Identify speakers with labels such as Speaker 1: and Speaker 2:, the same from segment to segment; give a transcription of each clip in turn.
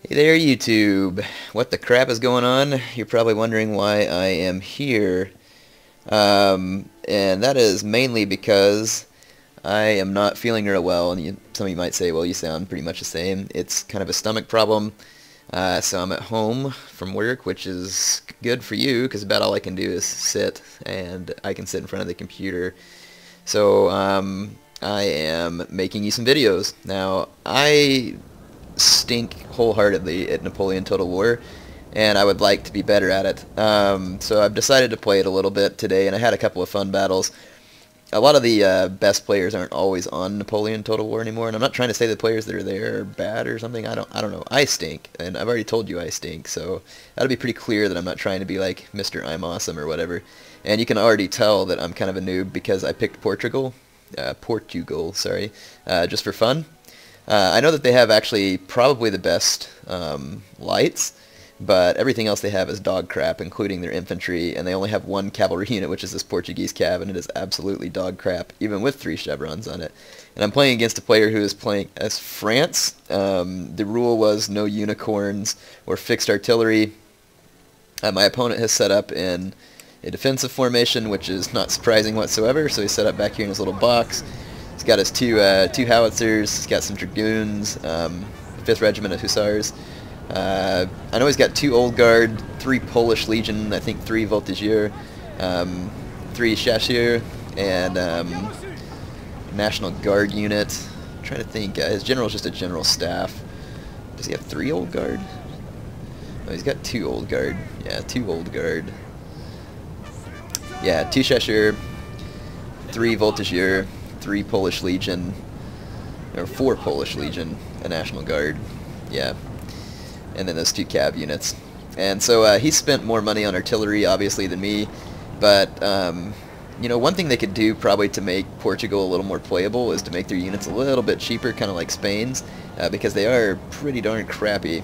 Speaker 1: Hey there, YouTube. What the crap is going on? You're probably wondering why I am here. And that is mainly because I am not feeling real well. And some of you might say, well, you sound pretty much the same. It's kind of a stomach problem. So I'm at home from work, which is good for you, because about all I can do is sit, and I can sit in front of the computer. So I am making you some videos. Now, I stink wholeheartedly at Napoleon Total War, and I would like to be better at it. So I've decided to play it a little bit today, and I had a couple of fun battles. A lot of the best players aren't always on Napoleon Total War anymore, and I'm not trying to say the players that are there are bad or something. I don't know. I stink, and I've already told you I stink, so that'll be pretty clear that I'm not trying to be like Mr. I'm Awesome or whatever. And you can already tell that I'm kind of a noob because I picked Portugal, sorry, just for fun. I know that they have actually probably the best lights, but everything else they have is dog crap, including their infantry, and they only have one cavalry unit, which is this Portuguese cav, and it is absolutely dog crap, even with 3 chevrons on it. And I'm playing against a player who is playing as France. The rule was no unicorns or fixed artillery. My opponent has set up in a defensive formation, which is not surprising whatsoever, so he's set up back here in his little box. He's got his two howitzers, he's got some dragoons, 5th Regiment of Hussars. I know he's got 2 Old Guard, 3 Polish Legion, I think 3 Voltigeurs, 3 Chasseurs, and National Guard unit. I'm trying to think, his general's just a general staff. Does he have 3 Old Guard? No, he's got 2 Old Guard. Yeah, 2 Old Guard. Yeah, 2 Chasseurs, 3 Voltigeurs, 3 Polish Legion, or 4 Polish Legion, a National Guard, yeah, and then those 2 cav units. And so he spent more money on artillery, obviously, than me, but, you know, one thing they could do probably to make Portugal a little more playable is to make their units a little bit cheaper, kind of like Spain's, because they are pretty darn crappy.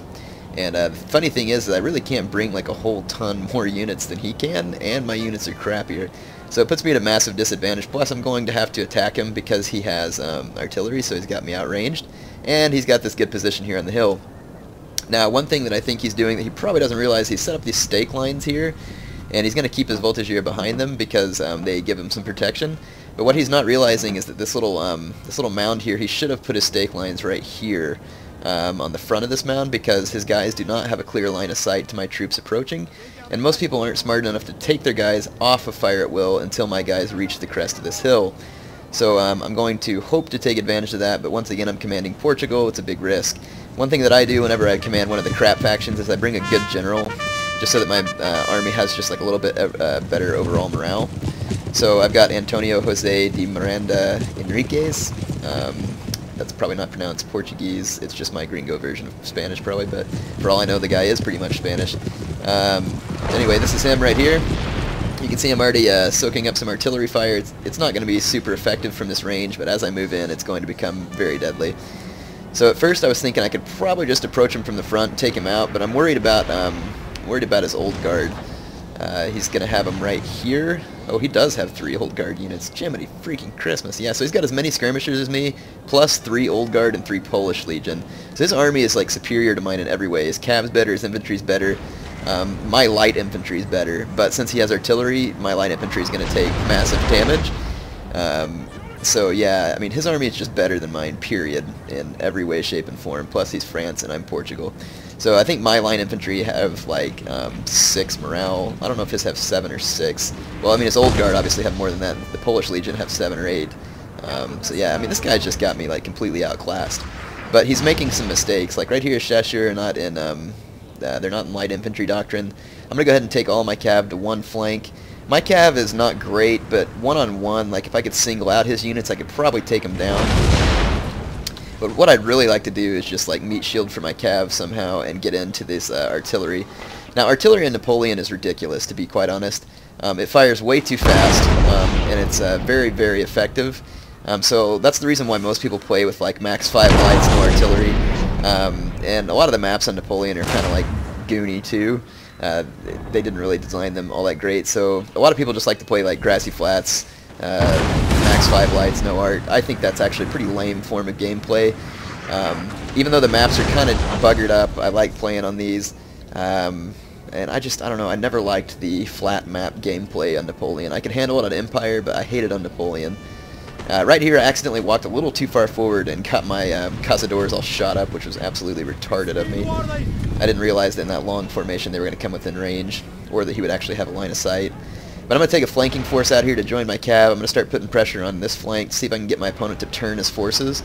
Speaker 1: And the funny thing is that I really can't bring like a whole ton more units than he can, and my units are crappier. So it puts me at a massive disadvantage, plus I'm going to have to attack him because he has artillery, so he's got me outranged, and he's got this good position here on the hill. Now, one thing that I think he's doing that he probably doesn't realize, he's set up these stake lines here, and he's going to keep his Voltigeurs behind them because they give him some protection. But what he's not realizing is that this little mound here, he should have put his stake lines right here on the front of this mound, because his guys do not have a clear line of sight to my troops approaching, and most people aren't smart enough to take their guys off of fire at will until my guys reach the crest of this hill. So I'm going to hope to take advantage of that, but once again I'm commanding Portugal, it's a big risk. One thing that I do whenever I command one of the crap factions is I bring a good general, just so that my army has just like a little bit better overall morale. So I've got Antonio José de Miranda Enriquez. That's probably not pronounced Portuguese, it's just my gringo version of Spanish probably, but for all I know the guy is pretty much Spanish. Anyway, this is him right here. You can see I'm already soaking up some artillery fire. It's not going to be super effective from this range, but as I move in it's going to become very deadly. So at first I was thinking I could probably just approach him from the front and take him out, but I'm worried about his Old Guard. He's going to have him right here. Oh, he does have 3 Old Guard units. Jiminy freaking Christmas. Yeah, so he's got as many skirmishers as me, plus 3 Old Guard and 3 Polish Legion. So his army is like superior to mine in every way. His cav's better, his infantry's better. My light infantry's better, but since he has artillery, my light infantry is going to take massive damage. So yeah, I mean, his army is just better than mine, period, in every way, shape, and form. Plus he's France and I'm Portugal. So I think my line infantry have like 6 morale. I don't know if his have 7 or 6. Well, I mean, his Old Guard obviously have more than that. The Polish Legion have 7 or 8. So yeah, I mean, this guy just got me like completely outclassed. But he's making some mistakes. Like right here, Chasseurs are not in they're not in light infantry doctrine. I'm gonna go ahead and take all my cav to one flank. My cav is not great, but one-on-one, like if I could single out his units, I could probably take him down. But what I'd really like to do is just like meat shield for my cav somehow and get into this artillery. Now, artillery in Napoleon is ridiculous, to be quite honest. It fires way too fast, and it's very, very effective. So that's the reason why most people play with like max 5 lights, no artillery. And a lot of the maps on Napoleon are kind of like goony too. They didn't really design them all that great, so a lot of people just like to play like grassy flats, max 5 lights, no art. I think that's actually a pretty lame form of gameplay. Even though the maps are kind of buggered up, I like playing on these. And I don't know, I never liked the flat map gameplay on Napoleon. I could handle it on Empire, but I hate it on Napoleon. Right here I accidentally walked a little too far forward and got my cazadores all shot up, which was absolutely retarded of me. I didn't realize that in that long formation they were going to come within range, or that he would actually have a line of sight. But I'm going to take a flanking force out here to join my cav. I'm going to start putting pressure on this flank, see if I can get my opponent to turn his forces.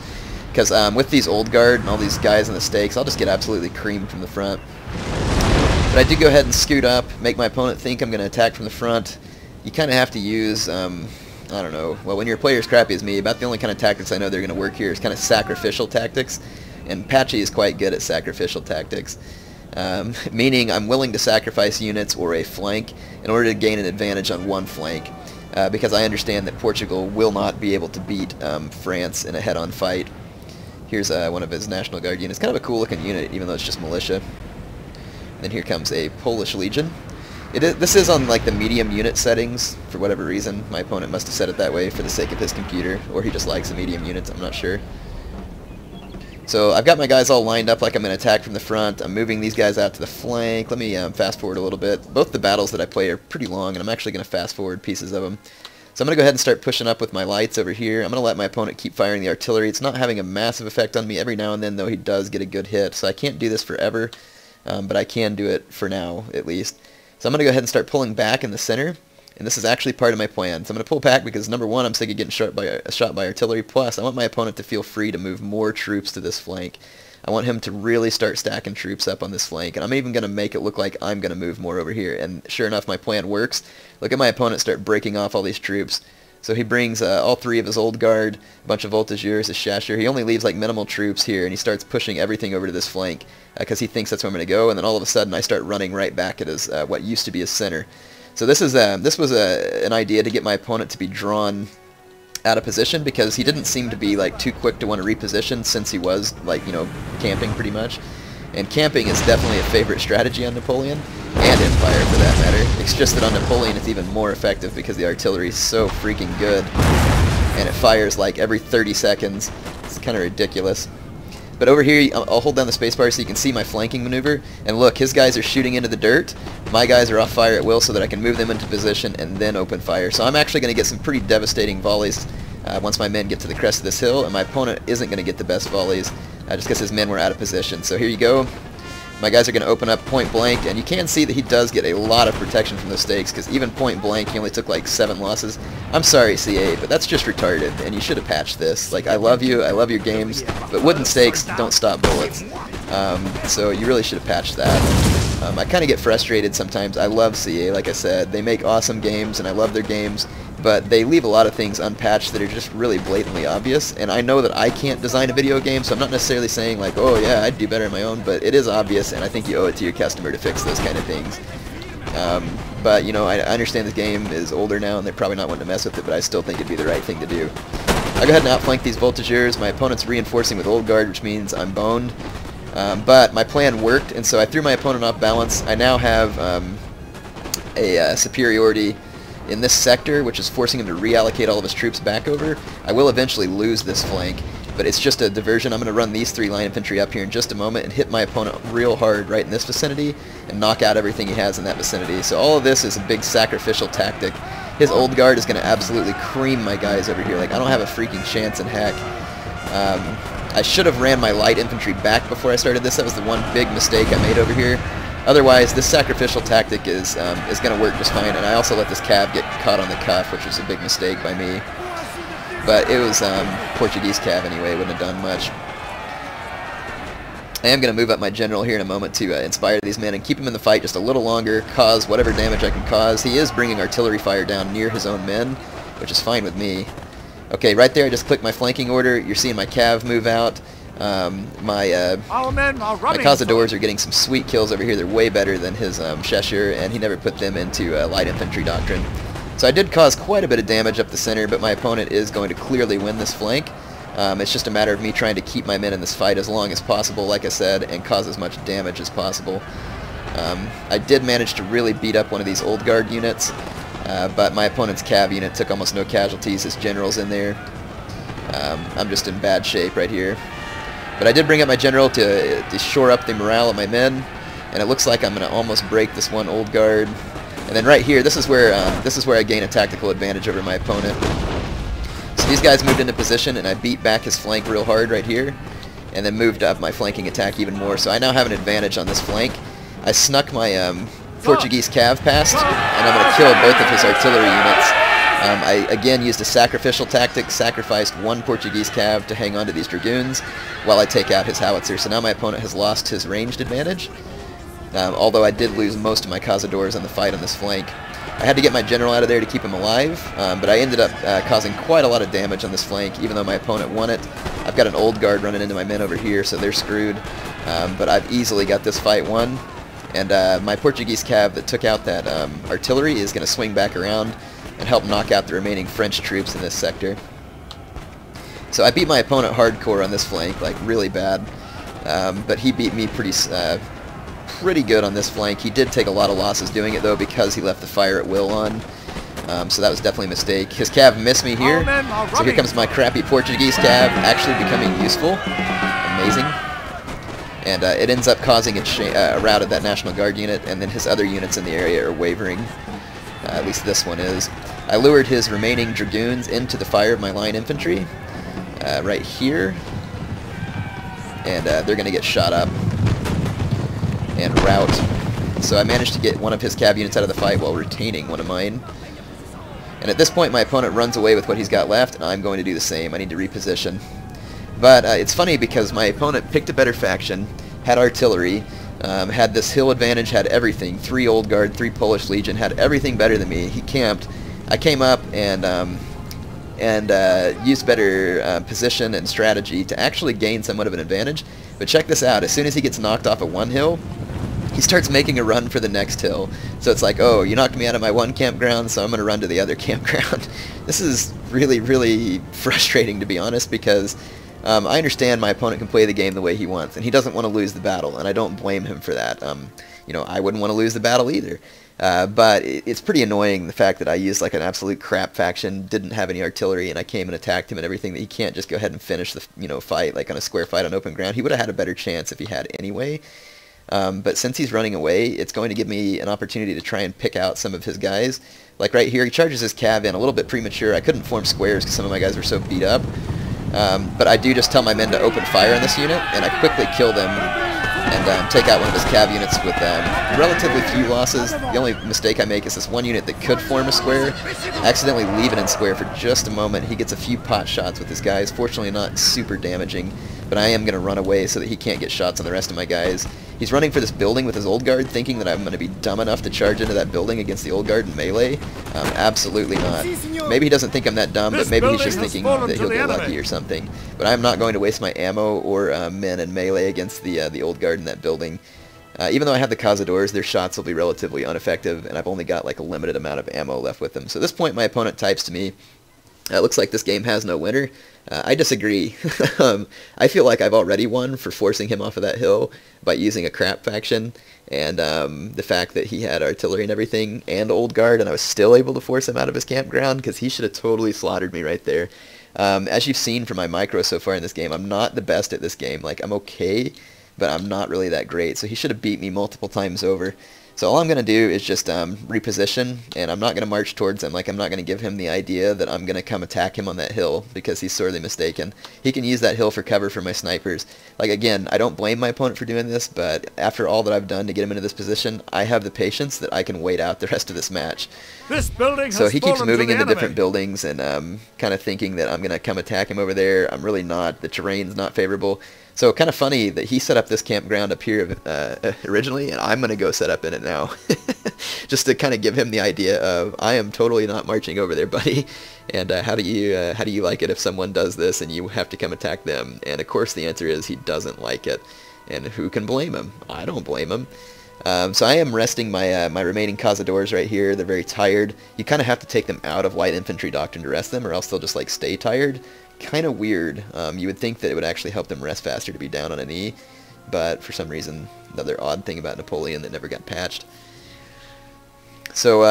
Speaker 1: Because with these old guard and all these guys in the stakes, I'll just get absolutely creamed from the front. But I do go ahead and scoot up, make my opponent think I'm going to attack from the front. You kind of have to use, I don't know, well, when your player's crappy as me, about the only kind of tactics I know they're going to work here is kind of sacrificial tactics. And Patchy is quite good at sacrificial tactics. Meaning I'm willing to sacrifice units or a flank in order to gain an advantage on one flank. Because I understand that Portugal will not be able to beat France in a head-on fight. Here's one of his National Guard units. Kind of a cool looking unit, even though it's just militia. Then here comes a Polish Legion. This is on like the medium unit settings for whatever reason. My opponent must have set it that way for the sake of his computer, or he just likes the medium units, I'm not sure. So I've got my guys all lined up like I'm going to attack from the front. I'm moving these guys out to the flank. Let me fast forward a little bit. Both the battles that I play are pretty long, and I'm actually going to fast forward pieces of them. So I'm going to go ahead and start pushing up with my lights over here. I'm going to let my opponent keep firing the artillery. It's not having a massive effect on me. Every now and then, though, he does get a good hit. So I can't do this forever. But I can do it for now, at least. So I'm going to go ahead and start pulling back in the center, and this is actually part of my plan. So I'm going to pull back because, number one, I'm sick of getting shot by artillery, plus I want my opponent to feel free to move more troops to this flank. I want him to really start stacking troops up on this flank, and I'm even going to make it look like I'm going to move more over here, and sure enough, my plan works. Look at my opponent start breaking off all these troops. So he brings all three of his old guard, a bunch of voltigeurs, his chasseurs. He only leaves like minimal troops here, and he starts pushing everything over to this flank because he thinks that's where I'm going to go. And then all of a sudden, I start running right back at his what used to be his center. So this was an idea to get my opponent to be drawn out of position because he didn't seem to be like too quick to want to reposition since he was like camping pretty much. And camping is definitely a favorite strategy on Napoleon, and Empire for that matter. It's just that on Napoleon it's even more effective because the artillery is so freaking good, and it fires like every 30 seconds. It's kind of ridiculous. But over here, I'll hold down the spacebar so you can see my flanking maneuver, and look, his guys are shooting into the dirt. My guys are off fire at will so that I can move them into position and then open fire. So I'm actually going to get some pretty devastating volleys once my men get to the crest of this hill, and my opponent isn't going to get the best volleys just because his men were out of position. So here you go. My guys are going to open up point blank, and you can see that he does get a lot of protection from the stakes, because even point blank he only took like 7 losses. I'm sorry, CA, but that's just retarded, and you should have patched this. Like, I love you, I love your games, but wooden stakes don't stop bullets. So you really should have patched that. I kind of get frustrated sometimes. I love CA, like I said. They make awesome games, and I love their games, but they leave a lot of things unpatched that are just really blatantly obvious, and I know that I can't design a video game, so I'm not necessarily saying like, oh yeah, I'd do better on my own, but it is obvious, and I think you owe it to your customer to fix those kind of things. But, I understand this game is older now, and they're probably not wanting to mess with it, but I still think it'd be the right thing to do. I'll go ahead and outflank these voltigeurs. My opponent's reinforcing with old guard, which means I'm boned. But my plan worked, and so I threw my opponent off balance. I now have a superiority in this sector, which is forcing him to reallocate all of his troops back over. I will eventually lose this flank, but it's just a diversion. I'm going to run these 3 line infantry up here in just a moment and hit my opponent real hard right in this vicinity and knock out everything he has in that vicinity. So all of this is a big sacrificial tactic. His old guard is going to absolutely cream my guys over here. Like, I don't have a freaking chance in heck. I should have ran my light infantry back before I started this. That was the one big mistake I made over here. Otherwise, this sacrificial tactic is going to work just fine, and I also let this cav get caught on the cuff, which was a big mistake by me. But it was Portuguese cav anyway, it wouldn't have done much. I am going to move up my general here in a moment to inspire these men and keep him in the fight just a little longer, cause whatever damage I can cause. He is bringing artillery fire down near his own men, which is fine with me. Okay, right there I just clicked my flanking order. You're seeing my cav move out. My cazadores are getting some sweet kills over here. They're way better than his chasseur, and he never put them into light infantry doctrine. So I did cause quite a bit of damage up the center, but my opponent is going to clearly win this flank. It's just a matter of me trying to keep my men in this fight as long as possible, like I said, and cause as much damage as possible. I did manage to really beat up one of these old guard units, but my opponent's cav unit took almost no casualties. His general's in there. I'm just in bad shape right here. But I did bring up my general to shore up the morale of my men, and it looks like I'm going to almost break this one old guard. And then right here, this is where I gain a tactical advantage over my opponent. So these guys moved into position, and I beat back his flank real hard right here, and then moved up my flanking attack even more. So I now have an advantage on this flank. I snuck my Portuguese cav past, and I'm going to kill both of his artillery units. I again used a sacrificial tactic, sacrificed one Portuguese cav to hang on to these dragoons while I take out his howitzer. So now my opponent has lost his ranged advantage, although I did lose most of my cazadores on the fight on this flank. I had to get my general out of there to keep him alive, but I ended up causing quite a lot of damage on this flank, even though my opponent won it. I've got an old guard running into my men over here, so they're screwed, but I've easily got this fight won. And my Portuguese cav that took out that artillery is going to swing back around and help knock out the remaining French troops in this sector. So I beat my opponent hardcore on this flank, like really bad, but he beat me pretty good on this flank. He did take a lot of losses doing it though, because he left the fire at will on. So that was definitely a mistake. His cav missed me here, so here comes my crappy Portuguese cav actually becoming useful. Amazing. And it ends up causing a rout of that National Guard unit, and then his other units in the area are wavering. At least this one is. I lured his remaining dragoons into the fire of my line infantry, right here, and they're going to get shot up and rout. So I managed to get one of his cav units out of the fight while retaining one of mine. And at this point my opponent runs away with what he's got left, and I'm going to do the same. I need to reposition. But it's funny because my opponent picked a better faction, had artillery, had this hill advantage, had everything. 3 Old Guard, 3 Polish Legion, had everything better than me. He camped. I came up and used better position and strategy to actually gain somewhat of an advantage. But check this out. As soon as he gets knocked off of one hill, he starts making a run for the next hill. So it's like, oh, you knocked me out of my one campground, so I'm going to run to the other campground. This is really, really frustrating, to be honest, because I understand my opponent can play the game the way he wants, and he doesn't want to lose the battle, and I don't blame him for that. You know, I wouldn't want to lose the battle either. But it's pretty annoying, the fact that I used like an absolute crap faction, didn't have any artillery, and I came and attacked him and everything, that he can't just go ahead and finish the fight like on a square fight on open ground. He would have had a better chance if he had anyway. But since he's running away, it's going to give me an opportunity to try and pick out some of his guys. Like right here, he charges his cav in a little bit premature. I couldn't form squares because some of my guys were so beat up. But I do just tell my men to open fire on this unit, and I quickly kill them and take out one of his cav units with relatively few losses. The only mistake I make is this one unit that could form a square. I accidentally leave it in square for just a moment. He gets a few pot shots with his guys, fortunately not super damaging, but I am going to run away so that he can't get shots on the rest of my guys. He's running for this building with his Old Guard, thinking that I'm going to be dumb enough to charge into that building against the Old Guard in melee. Absolutely not. Maybe he doesn't think I'm that dumb, but maybe he's just thinking that he'll get lucky or something. But I'm not going to waste my ammo or men in melee against the Old Guard in that building. Even though I have the cazadores, their shots will be relatively ineffective, and I've only got like a limited amount of ammo left with them. So at this point my opponent types to me, it looks like this game has no winner. I disagree. I feel like I've already won for forcing him off of that hill by using a crap faction, and the fact that he had artillery and everything and Old Guard, and I was still able to force him out of his campground, because he should have totally slaughtered me right there. As you've seen from my micro so far in this game, I'm not the best at this game. Like, I'm okay, but I'm not really that great, so he should have beat me multiple times over. So all I'm going to do is just reposition, and I'm not going to march towards him. Like, I'm not going to give him the idea that I'm going to come attack him on that hill, because he's sorely mistaken. He can use that hill for cover for my snipers. Like, again, I don't blame my opponent for doing this, but after all that I've done to get him into this position, I have the patience that I can wait out the rest of this match. So he keeps moving into different buildings and kind of thinking that I'm going to come attack him over there. I'm really not. The terrain's not favorable. So kind of funny that he set up this campground up here originally, and I'm going to go set up in it now. Just to kind of give him the idea of, I am totally not marching over there, buddy. And how do you like it if someone does this and you have to come attack them? And of course the answer is he doesn't like it. And who can blame him? I don't blame him. So I am resting my my remaining cazadores right here. They're very tired. You kind of have to take them out of light infantry doctrine to rest them, or else they'll just like stay tired. Kind of weird. You would think that it would actually help them rest faster to be down on a knee, but for some reason, another odd thing about Napoleon that never got patched. So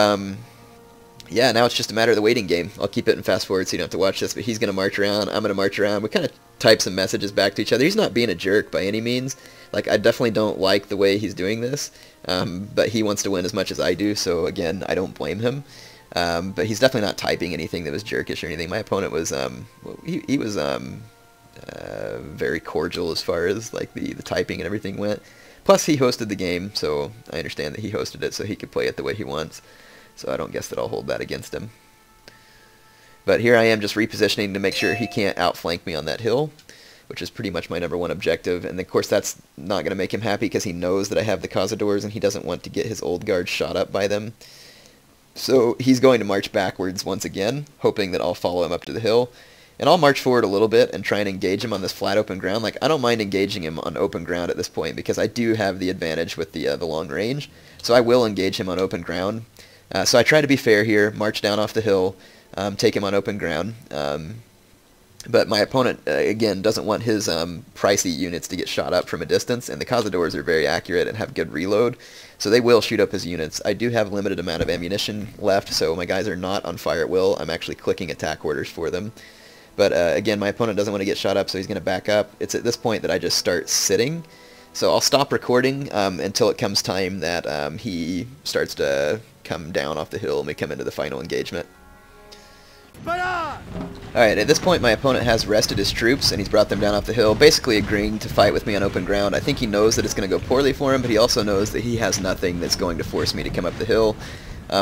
Speaker 1: yeah, now it's just a matter of the waiting game. I'll keep it in fast forward so you don't have to watch this, but he's going to march around, I'm going to march around. We kind of type some messages back to each other. He's not being a jerk by any means. Like, I definitely don't like the way he's doing this, but he wants to win as much as I do, so again, I don't blame him. But he's definitely not typing anything that was jerkish or anything. My opponent was, he was very cordial as far as like the typing and everything went. Plus, he hosted the game, so I understand that he hosted it so he could play it the way he wants. So I don't guess that I'll hold that against him. But here I am just repositioning to make sure he can't outflank me on that hill, which is pretty much my #1 objective. And of course that's not going to make him happy because he knows that I have the Cazadors and he doesn't want to get his old guard shot up by them. So he's going to march backwards once again, hoping that I'll follow him up to the hill. And I'll march forward a little bit and try and engage him on this flat open ground. Like, I don't mind engaging him on open ground at this point because I do have the advantage with the long range. So I will engage him on open ground. So I try to be fair here, march down off the hill, take him on open ground. But my opponent, again, doesn't want his pricey units to get shot up from a distance, and the Cazadors are very accurate and have good reload, so they will shoot up his units. I do have a limited amount of ammunition left, so my guys are not on fire at will. I'm actually clicking attack orders for them. But again, my opponent doesn't want to get shot up, so he's going to back up. It's at this point that I just start sitting. So I'll stop recording until it comes time that he starts to come down off the hill and we come into the final engagement. Alright, at this point my opponent has rested his troops and he's brought them down off the hill, basically agreeing to fight with me on open ground. I think he knows that it's going to go poorly for him, but he also knows that he has nothing that's going to force me to come up the hill.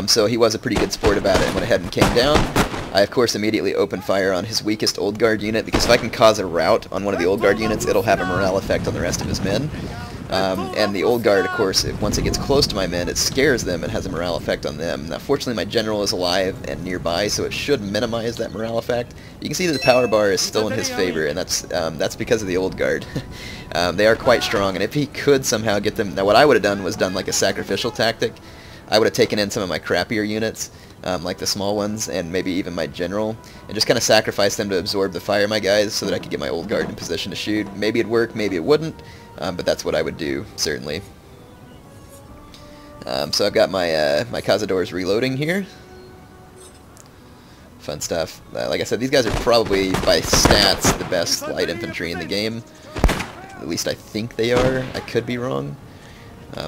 Speaker 1: So he was a pretty good sport about it and went ahead and came down. I, of course, immediately opened fire on his weakest Old Guard unit, because if I can cause a rout on one of the Old Guard units, it'll have a morale effect on the rest of his men. And the Old Guard, of course, once it gets close to my men, it scares them and has a morale effect on them. Now, fortunately, my general is alive and nearby, so it should minimize that morale effect. You can see that the power bar is still in his favor, and that's because of the Old Guard. They are quite strong, and if he could somehow get them... Now, what I would have done was done like a sacrificial tactic. I would have taken in some of my crappier units, like the small ones, and maybe even my general, and just kind of sacrifice them to absorb the fire of my guys so that I could get my Old Guard in position to shoot. Maybe it'd work, maybe it wouldn't, but that's what I would do, certainly. So I've got my my Cazadors reloading here. Fun stuff. Like I said, these guys are probably, by stats, the best light infantry in the game. At least I think they are. I could be wrong.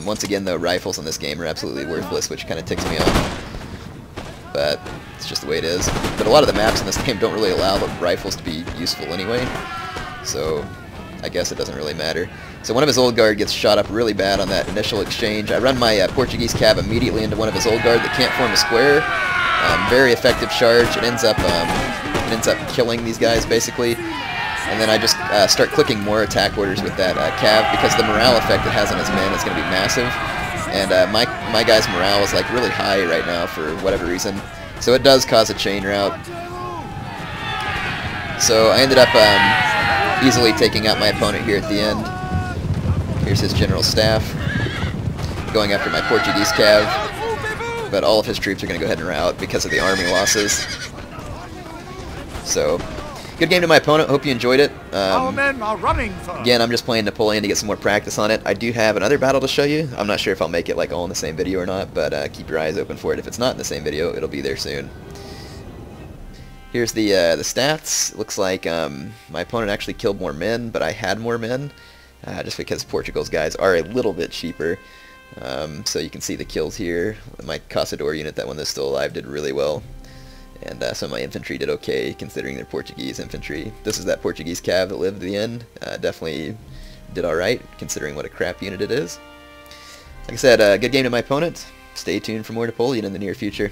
Speaker 1: Once again, though, rifles in this game are absolutely worthless, which kind of ticks me off. But it's just the way it is. But a lot of the maps in this game don't really allow the rifles to be useful anyway, so I guess it doesn't really matter. So one of his Old Guard gets shot up really bad on that initial exchange. I run my Portuguese cav immediately into one of his Old Guard that can't form a square. Very effective charge. It ends up killing these guys, basically. And then I just start clicking more attack orders with that cav, because the morale effect it has on his men is going to be massive. And my guy's morale is like really high right now for whatever reason. So it does cause a chain rout. So I ended up easily taking out my opponent here at the end. Here's his general staff going after my Portuguese cav. But all of his troops are going to go ahead and rout because of the army losses. So... good game to my opponent. Hope you enjoyed it.
Speaker 2: Our men are running, sir.
Speaker 1: Again, I'm just playing Napoleon to get some more practice on it. I do have another battle to show you. I'm not sure if I'll make it like all in the same video or not, but keep your eyes open for it. If it's not in the same video, it'll be there soon. Here's the stats. Looks like my opponent actually killed more men, but I had more men, just because Portugal's guys are a little bit cheaper. So you can see the kills here. My Caçador unit, that one that's still alive, did really well. And some of my infantry did okay, considering they're Portuguese infantry. This is that Portuguese cav that lived to the end. Definitely did alright, considering what a crap unit it is. Like I said, good game to my opponent. Stay tuned for more Napoleon in the near future.